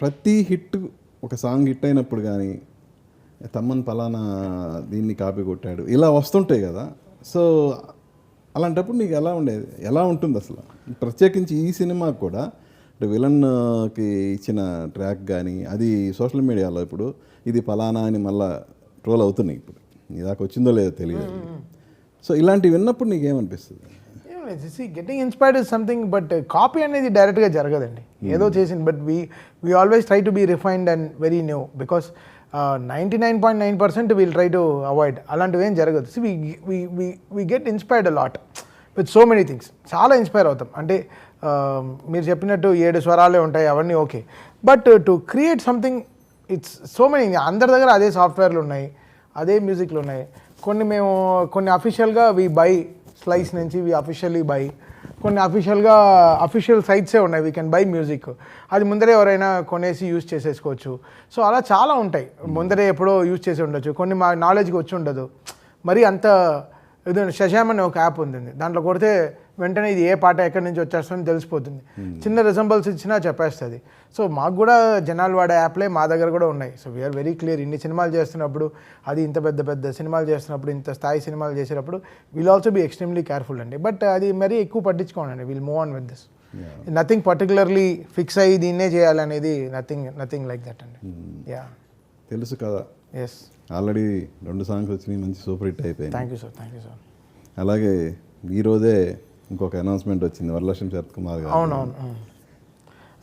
ప్రతి హిట్ ఒక song hit అయినప్పుడు కానీ తమ్మన్ పలానా దీన్ని కాపీ కొట్టాడు ఇలా వస్తుంటాయి కదా. సో అలాంటప్పుడు నీకు ఎలా ఉంటుంది అసలు? ప్రత్యేకించి ఈ సినిమాకు కూడా అంటే విలన్కి ఇచ్చిన ట్రాక్ కానీ అది సోషల్ మీడియాలో ఇప్పుడు ఇది పలానా అని మళ్ళీ ట్రోల్ అవుతున్నాయి. ఇప్పుడు నీ దాకా వచ్చిందో లేదో తెలియదు. సో ఇలాంటివి విన్నప్పుడు నీకేమనిపిస్తుంది? Getting inspired is something, but copy అనేది డైరెక్ట్గా జరగదండి. ఏదో చేసింది, but we always try to be refined and very new, because 99.9% we'll try to avoid. అలాంటివి ఏం జరగదు. See we get inspired a lot with so many things. చాలా inspire అవుతాం. అంటే మీరు చెప్పినట్టు 7 స్వరాలే ఉంటాయి, అవన్నీ okay, but to create something it's so many. అందరి దగ్గర అదే సాఫ్ట్వేర్లు ఉన్నాయి, అదే మ్యూజిక్లు ఉన్నాయి. కొన్ని అఫీషియల్గా వీ బై స్లైస్ నుంచి వీ అఫీషియల్లీ బై, కొన్ని అఫీషియల్ సైట్సే ఉన్నాయి వీ కెన్ బై మ్యూజిక్. అది ముందరే ఎవరైనా కొనేసి యూజ్ చేసేసుకోవచ్చు. సో అలా చాలా ఉంటాయి. ముందరే ఎప్పుడో యూజ్ చేసి ఉండొచ్చు, కొన్ని మా నాలెడ్జ్కి వచ్చి ఉండదు. మరి అంత ఇది షజామ్ అనే ఒక యాప్ ఉంది, దాంట్లో కొడితే వెంటనే ఇది ఏ పాట ఎక్కడి నుంచి వచ్చేస్తుందని తెలిసిపోతుంది. చిన్న రిజంబల్స్ ఇచ్చినా చెప్పేస్తుంది. సో మాకు కూడా జనాలు వాడే యాప్లే మా దగ్గర కూడా ఉన్నాయి. So we're very clear. ఇన్ని సినిమాలు చేస్తున్నప్పుడు, అది ఇంత పెద్ద సినిమాలు చేస్తున్నప్పుడు, ఇంత స్థాయి సినిమాలు చేసేటప్పుడు will also be extremely careful అండి. బట్ అది మరీ ఎక్కువ పట్టించుకోండి. Will move on with this. Nothing particularly fix అయ్యి దీన్నే చేయాలనేది నథింగ్ లైక్ దట్ అండి. యా తెలుసు కదా. ఎస్, ఆల్రెడీ 2 సాంగ్స్ వచ్చినాయి, మంచి సూపర్ హిట్ అయిపోయింది. Thank you sir. అలాగే ఈరోజే ఇంకొక అనౌన్స్మెంట్ వచ్చింది, వరలక్ష్మి శరత్ కుమార్ గారు. అవునవును,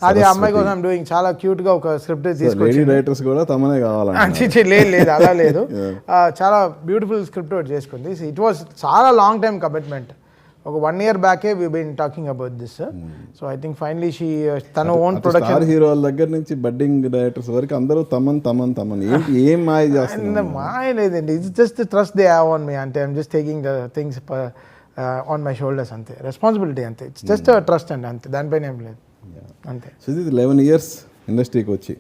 అది అమ్మాయి కోసం డూయింగ్. చాలా క్యూట్గా ఒక స్క్రిప్ట్ తీసుకొచ్చి రైటర్స్ కూడా తమనే కావాలంటే లేదు అలా లేదు. చాలా బ్యూటిఫుల్ స్క్రిప్ట్ ఒకటి చేసుకుంది. ఇట్ వాస్ చాలా లాంగ్ టైమ్ కమిట్మెంట్. ఒక 1 year బ్యాకే we been talking about this. So I think finally తన ఓన్ ప్రొడక్షన్. హీరోల దగ్గర నుంచి బడ్డింగ్ డైరెక్టర్స్ వరకు అందరూ తమన్ ఏం మాయ చేస్తున్నారు? మాయ లేదండి, it's just trust they have on me. అంటే I'm just taking the things on my shoulders, అంతే. రెస్పాన్సిబిలిటీ అంతే. ఇట్స్ జస్ట్ ట్రస్ట్ అండి, అంతే. దానిపైన ఏం లేదు, అంతే. సో ఇది 11 years ఇండస్ట్రీకి వచ్చి